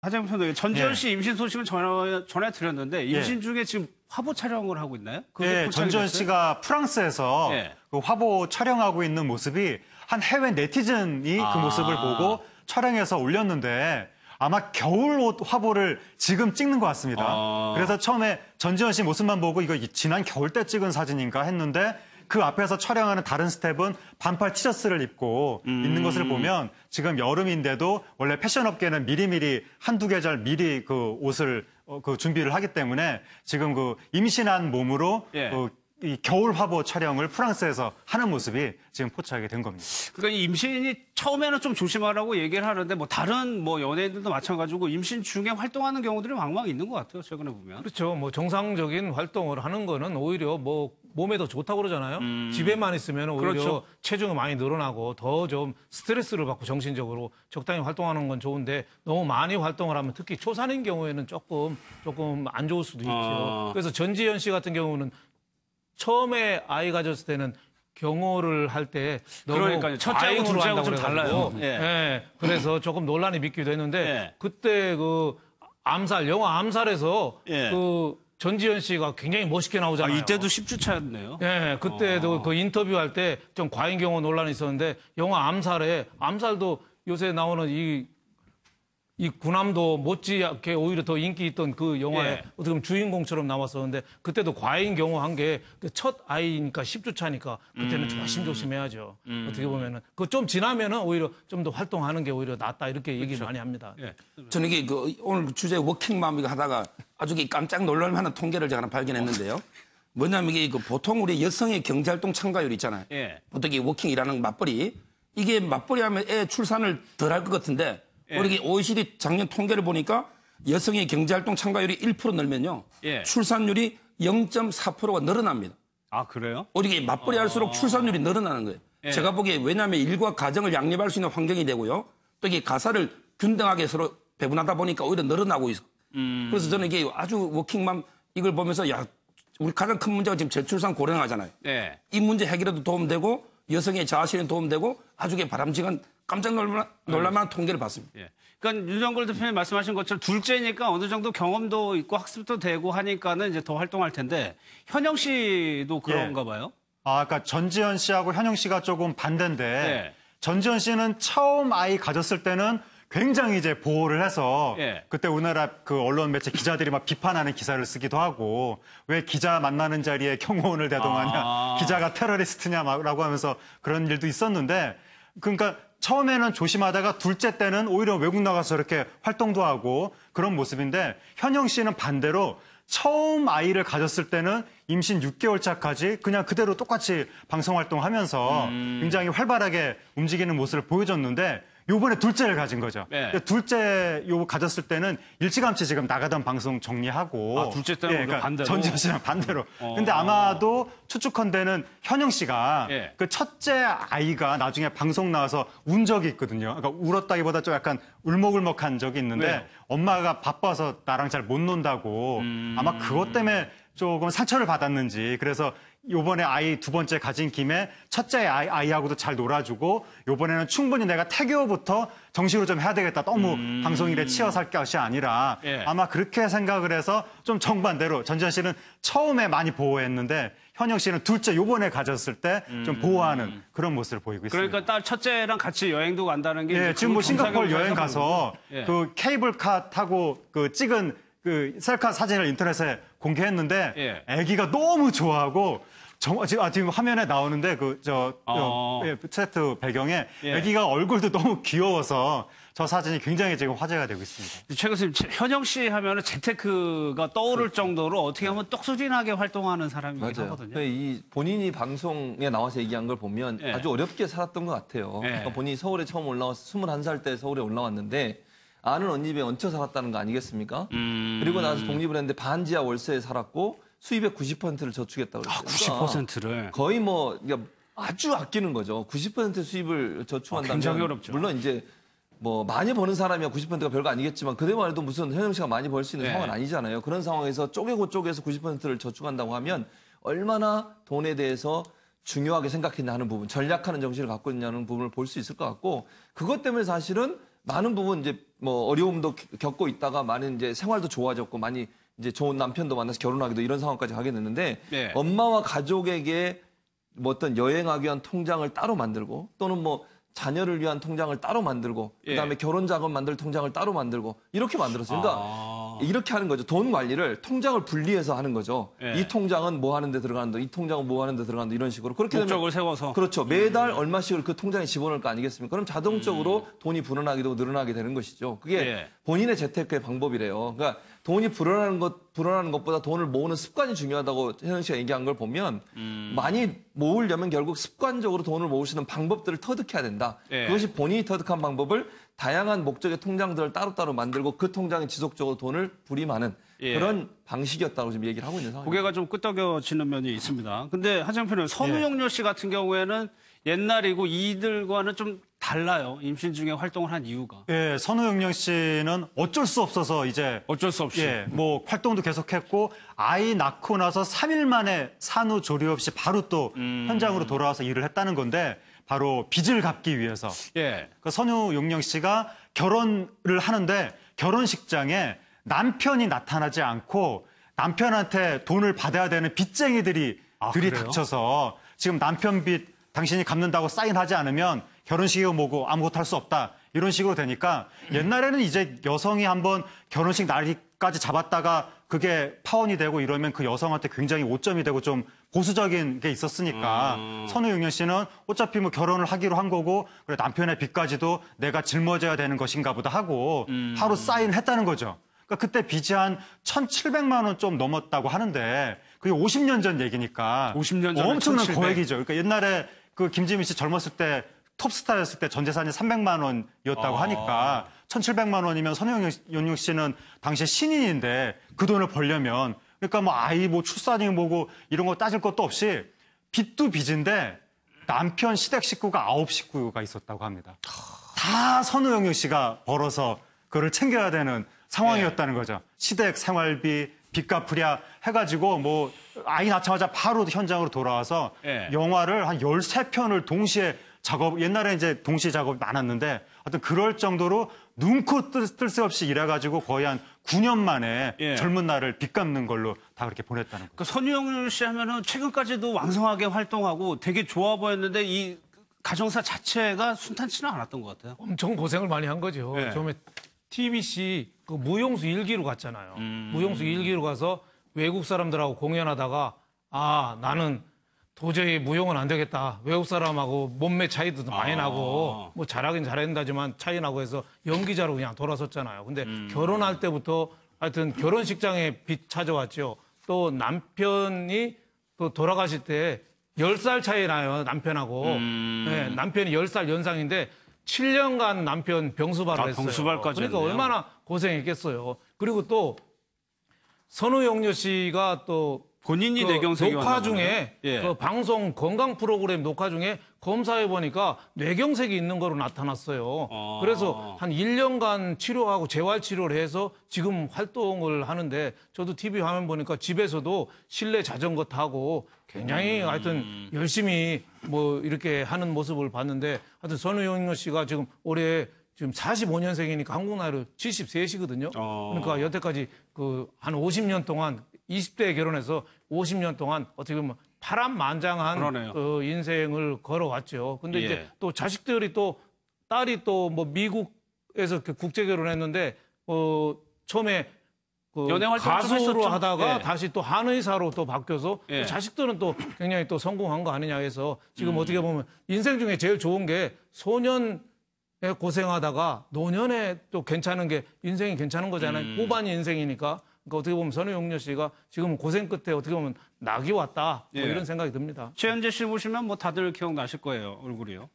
하재영 평론가, 전지현 씨 임신 소식은 전해드렸는데 임신 중에 지금 화보 촬영을 하고 있나요? 예, 전지현 씨가 프랑스에서 그 화보 촬영하고 있는 모습이 한 해외 네티즌이 그 모습을 보고 촬영해서 올렸는데 아마 겨울 옷 화보를 지금 찍는 것 같습니다. 그래서 처음에 전지현 씨 모습만 보고 이거 지난 겨울 때 찍은 사진인가 했는데 그 앞에서 촬영하는 다른 스텝은 반팔 티셔츠를 입고 있는 것을 보면 지금 여름인데도 원래 패션업계는 미리미리 한두 계절 미리 그 옷을 그 준비를 하기 때문에 지금 그 임신한 몸으로 이 겨울 화보 촬영을 프랑스에서 하는 모습이 지금 포착이 된 겁니다. 그러니까 이 임신이 처음에는 좀 조심하라고 얘기를 하는데 뭐 다른 뭐 연예인들도 마찬가지고 임신 중에 활동하는 경우들이 왕왕 있는 것 같아요. 최근에 보면. 그렇죠. 뭐 정상적인 활동을 하는 거는 오히려 뭐 몸에 더 좋다고 그러잖아요. 집에만 있으면 오히려 그렇죠. 체중이 많이 늘어나고 더 좀 스트레스를 받고 정신적으로 적당히 활동하는 건 좋은데 너무 많이 활동을 하면 특히 초산인 경우에는 조금 안 좋을 수도 있죠. 그래서 전지현 씨 같은 경우는 처음에 아이 가졌을 때는 경호를 할 때 너무 그러니까요. 첫째하고 둘째하고 좀 달라요. 그래서 조금 논란이 빚기도 했는데 그때 그 암살, 영화 암살에서 그 전지현 씨가 굉장히 멋있게 나오잖아요. 이때도 10주 차였네요. 네, 그때도 그 인터뷰할 때 좀 과잉 경호 논란이 있었는데 영화 암살도 요새 나오는 이 구남도 못지않게 오히려 더 인기 있던 그 영화에 어떻게 보면 주인공처럼 나왔었는데 그때도 과잉 경호한 게 첫 아이니까 10주 차니까 그때는 조심해야죠. 어떻게 보면은 그 좀 지나면은 오히려 좀 더 활동하는 게 오히려 낫다 이렇게 얘기를 많이 합니다. 저는 이게 오늘 주제 워킹맘 이거 하다가 아주 깜짝 놀랄 만한 통계를 제가 하나 발견했는데요. 뭐냐면 이게 보통 우리 여성의 경제활동 참가율 있잖아요. 보통 이 워킹 일하는 맞벌이 이게 맞벌이 하면 애 출산을 덜 할 것 같은데 우리 OECD 작년 통계를 보니까 여성의 경제활동 참가율이 1% 늘면요. 출산율이 0.4%가 늘어납니다. 아, 그래요? 우리 맞벌이 할수록 출산율이 늘어나는 거예요. 제가 보기에 왜냐하면 일과 가정을 양립할 수 있는 환경이 되고요. 또 이게 가사를 균등하게 서로 배분하다 보니까 오히려 늘어나고 있어. 그래서 저는 이게 아주 워킹맘 이걸 보면서 우리 가장 큰 문제가 지금 저출산 고령화잖아요. 이 문제 해결에도 도움되고 여성의 자아실현 도움되고 아주 바람직한 깜짝 놀랄만한 통계를 봤습니다. 그러니까 윤정걸 대표님 말씀하신 것처럼 둘째니까 어느 정도 경험도 있고 학습도 되고 하니까는 이제 더 활동할 텐데 현영 씨도 그런가 봐요? 그러니까 전지현 씨하고 현영 씨가 조금 반대인데 전지현 씨는 처음 아이 가졌을 때는 굉장히 이제 보호를 해서 그때 우리나라 그 언론 매체 기자들이 막 비판하는 기사를 쓰기도 하고 왜 기자 만나는 자리에 경호원을 대동하냐 기자가 테러리스트냐라고 하면서 그런 일도 있었는데 그러니까 처음에는 조심하다가 둘째 때는 오히려 외국 나가서 이렇게 활동도 하고 그런 모습인데 현영 씨는 반대로 처음 아이를 가졌을 때는 임신 6개월 차까지 그냥 그대로 똑같이 방송 활동하면서 굉장히 활발하게 움직이는 모습을 보여줬는데 요번에 둘째를 가진 거죠. 둘째 가졌을 때는 일찌감치 지금 나가던 방송 정리하고. 둘째 때는 그러니까 반대로? 전지현 씨랑 반대로. 근데 아마도 추측컨대는 현영 씨가 그 첫째 아이가 나중에 방송 나와서 운 적이 있거든요. 그러니까 울었다기보다 좀 약간 울먹울먹한 적이 있는데 엄마가 바빠서 나랑 잘 못 논다고 아마 그것 때문에 조금 상처를 받았는지 그래서 요번에 아이 두 번째 가진 김에 첫째 아이하고도 잘 놀아주고 요번에는 충분히 내가 태교부터 정식으로 좀 해야 되겠다. 너무 방송일에 치여 살 것이 아니라 아마 그렇게 생각을 해서 좀 정반대로 전지현 씨는 처음에 많이 보호했는데 현영 씨는 둘째 요번에 가졌을 때 좀 보호하는 그런 모습을 보이고 있습니다. 그러니까 딸 첫째랑 같이 여행도 간다는 게 지금 뭐 싱가포르 여행 가서 그 케이블카 타고 그 찍은 그 셀카 사진을 인터넷에 공개했는데 아기가 너무 좋아하고 지금 화면에 나오는데 세트 배경에 아기가 얼굴도 너무 귀여워서 저 사진이 굉장히 지금 화제가 되고 있습니다. 최 교수님, 현영 씨 하면은 재테크가 떠오를 정도로 어떻게 하면 똑소진하게 활동하는 사람이긴 하거든요. 이 본인이 방송에 나와서 얘기한 걸 보면 아주 어렵게 살았던 것 같아요. 그러니까 본인이 서울에 처음 올라와서 21살 때 서울에 올라왔는데 아는 언니 집에 얹혀 살았다는 거 아니겠습니까? 그리고 나서 독립을 했는데 반지하 월세에 살았고 수입의 90%를 저축했다고 그랬어요. 90%를. 거의 그러니까 아주 아끼는 거죠. 90% 수입을 저축한다면 굉장히 어렵죠. 물론 이제 많이 버는 사람이야 90%가 별거 아니겠지만 그때만 해도 무슨 현영 씨가 많이 벌 수 있는 상황은 아니잖아요. 그런 상황에서 쪼개고 쪼개서 90%를 저축한다고 하면 얼마나 돈에 대해서 중요하게 생각했냐 하는 부분, 전략하는 정신을 갖고 있냐는 부분을 볼 수 있을 것 같고 그것 때문에 사실은 많은 부분 이제 뭐 어려움도 겪고 있다가 많은 이제 생활도 좋아졌고 많이 이제 좋은 남편도 만나서 결혼하기도 이런 상황까지 가게 됐는데 네. 엄마와 가족에게 뭐 어떤 여행하기 위한 통장을 따로 만들고 또는 뭐 자녀를 위한 통장을 따로 만들고 그다음에 결혼 자금 만들 통장을 따로 만들고 이렇게 만들었어요. 그러니까 이렇게 하는 거죠. 돈 관리를 통장을 분리해서 하는 거죠. 이 통장은 뭐 하는 데 들어간다. 이 통장은 뭐 하는 데 들어간다. 이런 식으로. 그렇게 목적을 되면 세워서. 그렇죠. 매달 얼마씩을 그 통장에 집어넣을 거 아니겠습니까? 그럼 자동적으로 돈이 불어나게 되고 늘어나게 되는 것이죠. 그게 본인의 재테크의 방법이래요. 그러니까 돈이 불어나는 것보다 돈을 모으는 습관이 중요하다고 혜연 씨가 얘기한 걸 보면 많이 모으려면 결국 습관적으로 돈을 모을 수 있는 방법들을 터득해야 된다. 그것이 본인이 터득한 방법을 다양한 목적의 통장들을 따로따로 만들고 그 통장에 지속적으로 돈을 불임하는 그런 방식이었다고 지금 얘기를 하고 있는 상황입니다. 고개가 좀 끄덕여지는 면이 있습니다. 근데 하정표는 선우용료 씨 같은 경우에는 옛날이고 이들과는 좀 달라요. 임신 중에 활동을 한 이유가. 예, 선우영령 씨는 어쩔 수 없어서 이제 어쩔 수 없이. 뭐 활동도 계속했고 아이 낳고 나서 3일 만에 산후조리 없이 바로 또 현장으로 돌아와서 일을 했다는 건데 바로 빚을 갚기 위해서. 그 선우용령 씨가 결혼을 하는데 결혼식장에 남편이 나타나지 않고 남편한테 돈을 받아야 되는 빚쟁이들이 들이닥쳐서 지금 남편 빚 당신이 갚는다고 사인하지 않으면 결혼식이고 뭐고 아무것도 할 수 없다. 이런 식으로 되니까 옛날에는 이제 여성이 한번 결혼식 날까지 잡았다가 그게 파혼이 되고 이러면 그 여성한테 굉장히 오점이 되고 좀 보수적인 게 있었으니까 선우용년 씨는 어차피 뭐 결혼을 하기로 한 거고 그래 남편의 빚까지도 내가 짊어져야 되는 것인가 보다 하고 하루 사인했다는 거죠. 그러니까 그때 빚이 한 1,700만 원 좀 넘었다고 하는데 그게 50년 전 얘기니까 50년 전에 엄청난 1,700. 고액이죠. 그러니까 옛날에 그 김지민 씨 젊었을 때 톱스타였을 때 전 재산이 300만 원이었다고 하니까 1,700만 원이면 선우용영 씨는 당시에 신인인데 그 돈을 벌려면 그러니까 뭐 아이 뭐 출산이 뭐고 이런 거 따질 것도 없이 빚도 빚인데 남편 시댁 식구가 9식구가 있었다고 합니다. 다 선우용영 씨가 벌어서 그걸 챙겨야 되는 상황이었다는 거죠. 시댁 생활비, 빚 갚으랴 해가지고 뭐 아이 낳자마자 바로 현장으로 돌아와서 영화를 한 13편을 동시에 옛날에 이제 동시 작업이 많았는데 하여튼 그럴 정도로 눈코 뜰 새 없이 일해가지고 거의 한 9년 만에 젊은 날을 빚 갚는 걸로 다 그렇게 보냈다는 거죠. 그 선우용 씨 하면은 최근까지도 왕성하게 활동하고 되게 좋아 보였는데 이 가정사 자체가 순탄치는 않았던 것 같아요. 엄청 고생을 많이 한 거죠. 처음에 TBC 그 무용수 일기로 갔잖아요. 무용수 일기로 가서 외국 사람들하고 공연하다가 나는 도저히 무용은 안 되겠다. 외국 사람하고 몸매 차이도 많이 나고 뭐 잘하긴 잘한다지만 차이 나고 해서 연기자로 그냥 돌아섰잖아요. 근데 결혼할 때부터 하여튼 결혼식장에 빚 찾아왔죠. 또 남편이 또 돌아가실 때 10살 차이 나요. 남편하고. 네, 남편이 10살 연상인데 7년간 남편 병수발을 했어요. 병수발까지 그러니까 했네요. 얼마나 고생했겠어요. 그리고 또 선우용료 씨가 또 본인이 뇌경색이 녹화 왔나 중에 보네요. 그 방송 건강 프로그램 녹화 중에 검사해 보니까 뇌경색이 있는 거로 나타났어요. 그래서 한 1년간 치료하고 재활 치료를 해서 지금 활동을 하는데 저도 TV 화면 보니까 집에서도 실내 자전거 타고 굉장히 하여튼 열심히 뭐 이렇게 하는 모습을 봤는데 하여튼 선우용료 씨가 지금 올해 지금 45년생이니까 한국 나이로 73시거든요. 그러니까 여태까지 그 한 50년 동안 20대에 결혼해서 50년 동안 어떻게 보면 파란만장한 인생을 걸어왔죠. 근데 이제 또 자식들이 또 딸이 또 뭐 미국에서 국제 결혼했는데 처음에 그 연애 활동 좀 가수로 했었죠. 하다가 다시 또 한의사로 또 바뀌어서 또 자식들은 또 굉장히 또 성공한 거 아니냐 해서 지금 어떻게 보면 인생 중에 제일 좋은 게 소년에 고생하다가 노년에 또 괜찮은 게 인생이 괜찮은 거잖아요. 후반 인생이니까. 그러니까 어떻게 보면 선우용료 씨가 지금 고생 끝에 어떻게 보면 낙이 왔다. 뭐 이런 생각이 듭니다. 최현재 씨 보시면 뭐 다들 기억나실 거예요. 얼굴이요.